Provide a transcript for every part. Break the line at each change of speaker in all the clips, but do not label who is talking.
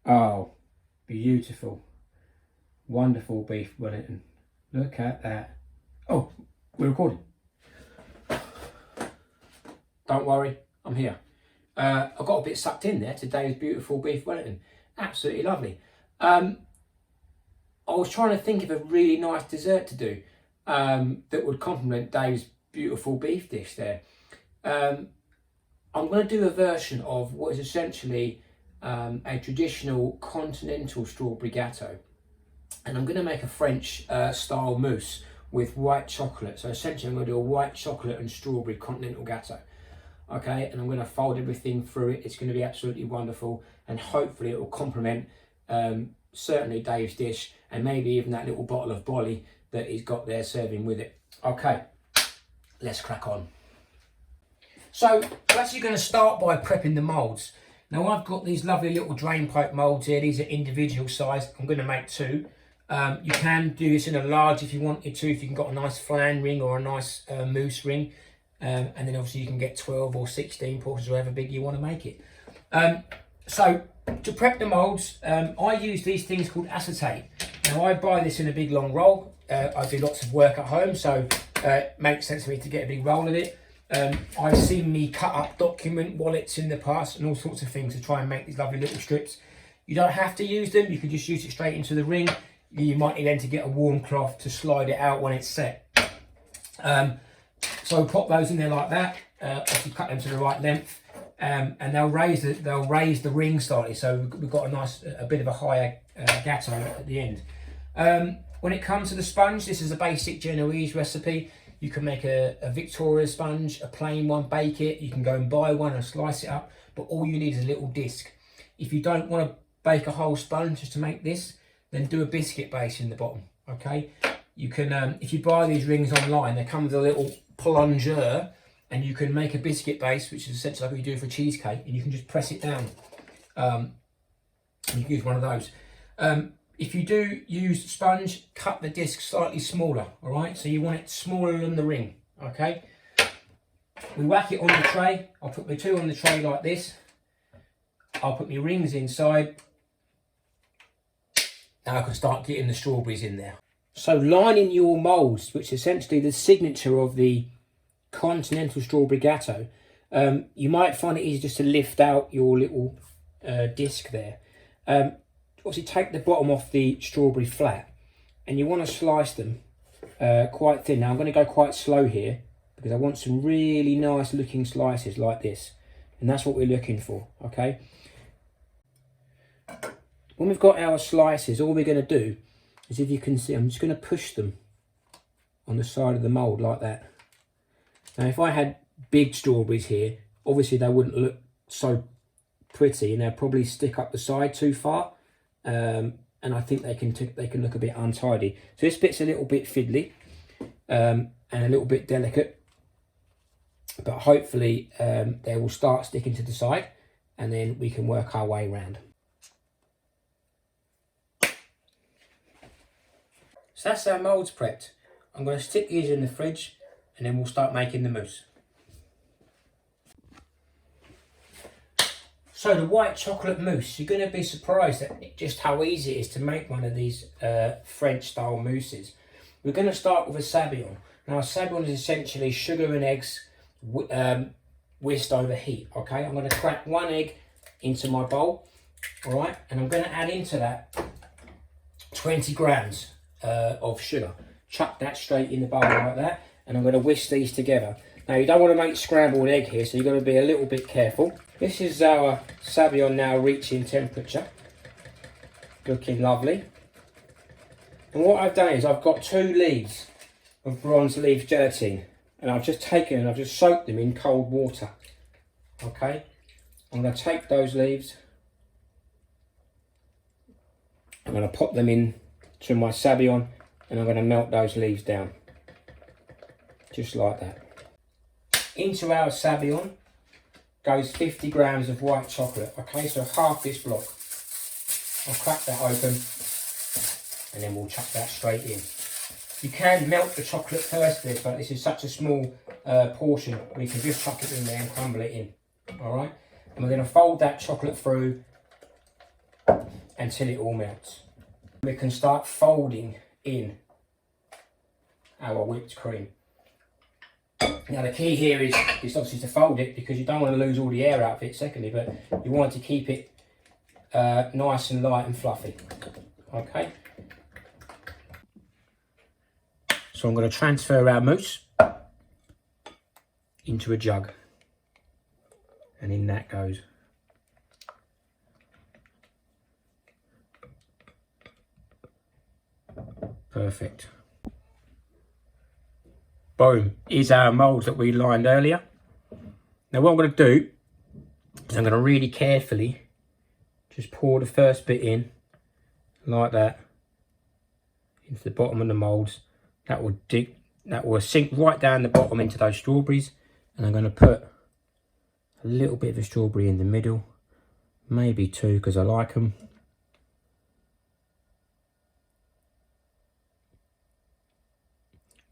Oh, beautiful. Wonderful beef Wellington. Look at that. Oh, we're recording. Don't worry, I'm here. I got a bit sucked in there. Today's beautiful beef Wellington. Absolutely lovely. I was trying to think of a really nice dessert to do that would complement Dave's beautiful beef dish there. I'm going to do a version of what is essentially a traditional continental strawberry gâteau. And I'm going to make a French style mousse with white chocolate. So essentially I'm going to do a white chocolate and strawberry continental gâteau. Okay, and I'm going to fold everything through it. It's going to be absolutely wonderful, and hopefully it will complement certainly Dave's dish, and maybe even that little bottle of bolly that he's got there serving with it. Okay, let's crack on. So we're actually going to start by prepping the moulds. Now I've got these lovely little drain pipe moulds here. These are individual size. I'm going to make two. You can do this in a large if you wanted to, if you've got a nice flan ring or a nice mousse ring. And then obviously you can get 12 or 16 portions, however big you want to make it. So to prep the moulds, I use these things called acetate. Now I buy this in a big long roll. I do lots of work at home, so it makes sense for me to get a big roll of it. I've seen me cut up document wallets in the past and all sorts of things to try and make these lovely little strips. You don't have to use them, you can just use it straight into the ring. You might need then to get a warm cloth to slide it out when it's set. So pop those in there like that. Obviously cut them to the right length, and they'll raise the ring slightly. So we've got a bit of a higher gâteau at the end. When it comes to the sponge, this is a basic Genoese recipe. You can make a Victoria sponge, a plain one, bake it. You can go and buy one and slice it up, but all you need is a little disc. If you don't want to bake a whole sponge just to make this, then do a biscuit base in the bottom. Okay, you can if you buy these rings online, they come with a little plunger, and you can make a biscuit base, which is essentially like what you do for cheesecake, and you can just press it down. You can use one of those. If you do use sponge, cut the disc slightly smaller, all right? So you want it smaller than the ring, okay? We whack it on the tray. I'll put my two on the tray like this. I'll put my rings inside. Now I can start getting the strawberries in there. So lining your moulds, which is essentially the signature of the continental strawberry gâteau, you might find it easy just to lift out your little disc there. Obviously take the bottom off the strawberry flat, and you want to slice them quite thin. Now I'm going to go quite slow here because I want some really nice looking slices like this, and that's what we're looking for. Okay, when we've got our slices, all we're going to do is, if you can see, I'm just going to push them on the side of the mould like that. Now if I had big strawberries here, obviously they wouldn't look so pretty, and they'll probably stick up the side too far. And I think they can look a bit untidy. So this bit's a little bit fiddly and a little bit delicate, but hopefully they will start sticking to the side, and then we can work our way around. So that's our moulds prepped. I'm going to stick these in the fridge, and then we'll start making the mousse. So the white chocolate mousse, you're going to be surprised at just how easy it is to make one of these French style mousses. We're going to start with a sabayon. Now a sabayon is essentially sugar and eggs whisked over heat. Okay, I'm going to crack one egg into my bowl, all right, and I'm going to add into that 20 grams of sugar. Chuck that straight in the bowl like that, and I'm going to whisk these together. Now you don't want to make scrambled egg here, so you've got to be a little bit careful. This is our sabayon now reaching temperature. Looking lovely. And what I've done is I've got 2 leaves of bronze leaf gelatine, and I've just taken and I've just soaked them in cold water. Okay, I'm going to take those leaves, I'm going to pop them in to my sabayon, and I'm going to melt those leaves down. Just like that. Into our sabayon goes 50 grams of white chocolate. Okay, so half this block. I'll crack that open, and then we'll chuck that straight in. You can melt the chocolate first for this, but this is such a small portion, we can just chuck it in there and crumble it in. All right, and we're going to fold that chocolate through until it all melts. We can start folding in our whipped cream. Now the key here is obviously to fold it, because you don't want to lose all the air out of it, secondly, but you want to keep it nice and light and fluffy. Okay. So I'm going to transfer our mousse into a jug, and in that goes. Perfect. Boom, is our mould that we lined earlier. Now what I'm going to do is I'm going to really carefully just pour the first bit in like that into the bottom of the moulds. That will sink right down the bottom into those strawberries, and I'm going to put a little bit of a strawberry in the middle, maybe two because I like them.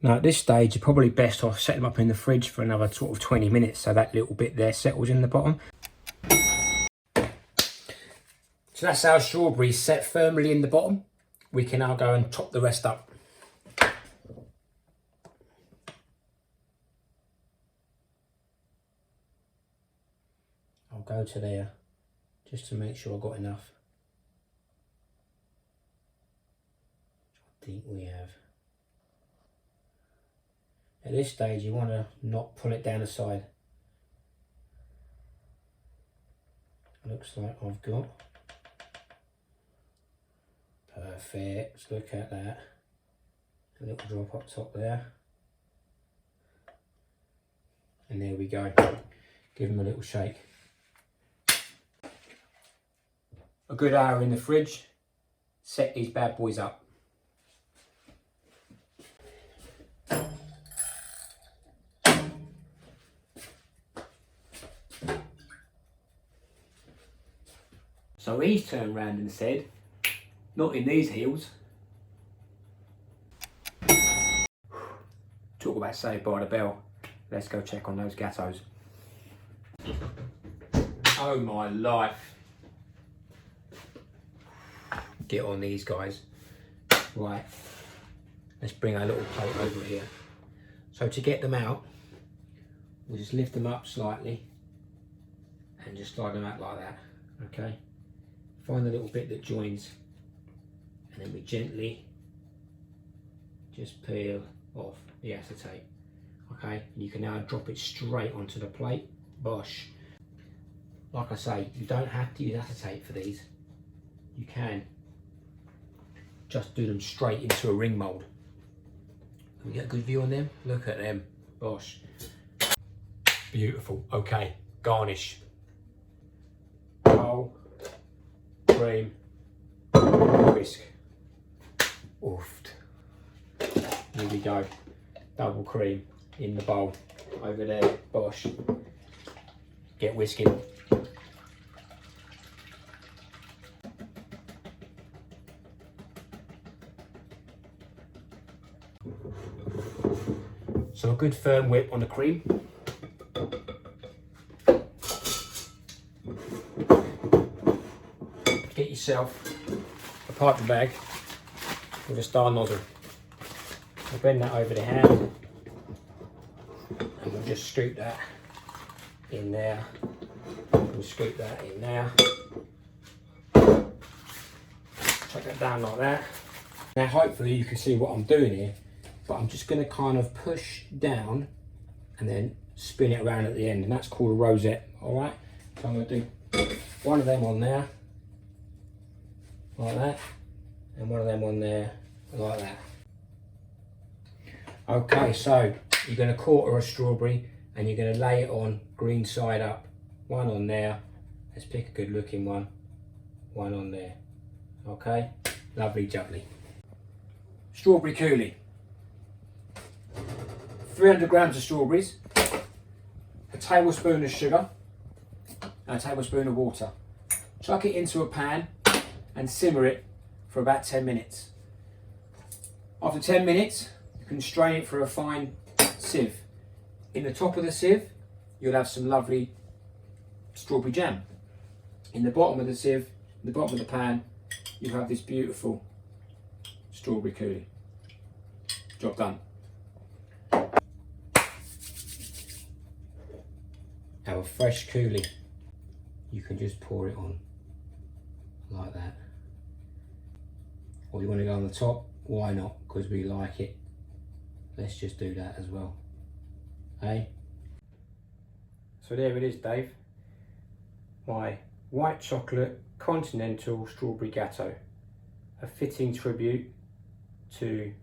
Now at this stage you're probably best off setting them up in the fridge for another sort of 20 minutes so that little bit there settles in the bottom. So that's our strawberries set firmly in the bottom. We can now go and top the rest up. I'll go to there just to make sure I've got enough. I think we have. At this stage you want to not pull it down the side. Looks like I've got. Perfect, look at that. A little drop up top there. And there we go. Give them a little shake. A good hour in the fridge. Set these bad boys up. So he's turned round and said, not in these heels. Talk about Saved by the Bell. Let's go check on those Gateaus. Oh my life. Get on these guys. Right, let's bring our little plate over here. So to get them out, we'll just lift them up slightly and just slide them out like that, okay? Find the little bit that joins, and then we gently just peel off the acetate, okay? And you can now drop it straight onto the plate. Bosh. Like I say, you don't have to use acetate for these. You can just do them straight into a ring mould. Can we get a good view on them? Look at them. Bosh. Beautiful. Okay, garnish. Bowl, cream, whisk. Oofed. Here we go. Double cream in the bowl. Over there. Bosh. Get whisking. So a good firm whip on the cream. Get yourself a pipe bag with a star nozzle. We'll bend that over the hand and we'll just scoop that in there. We'll scoop that in there. Chuck that down like that. Now hopefully you can see what I'm doing here, but I'm just going to kind of push down and then spin it around at the end, and that's called a rosette. Alright, so I'm going to do one of them on there like that, and one of them on there like that. Okay, so you're going to quarter a strawberry and you're going to lay it on green side up. One on there. Let's pick a good looking one. One on there. Okay, lovely jubbly. Strawberry coulis. 300 grams of strawberries, a tablespoon of sugar, and a tablespoon of water. Chuck it into a pan and simmer it for about 10 minutes. After 10 minutes, you can strain it through a fine sieve. In the top of the sieve, you'll have some lovely strawberry jam. In the bottom of the sieve, in the bottom of the pan, you have this beautiful strawberry coulis. Job done. Now a fresh coulis, you can just pour it on like that. Or you want to go on the top, why not? Because we like it. Let's just do that as well. Hey? So there it is, Dave. My white chocolate continental strawberry Gateau. A fitting tribute to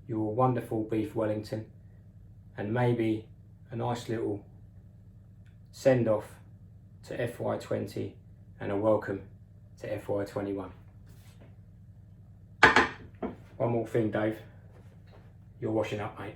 your wonderful beef Wellington, and maybe a nice little send off to FY20 and a welcome to FY21. One more thing, Dave. You're washing up, mate.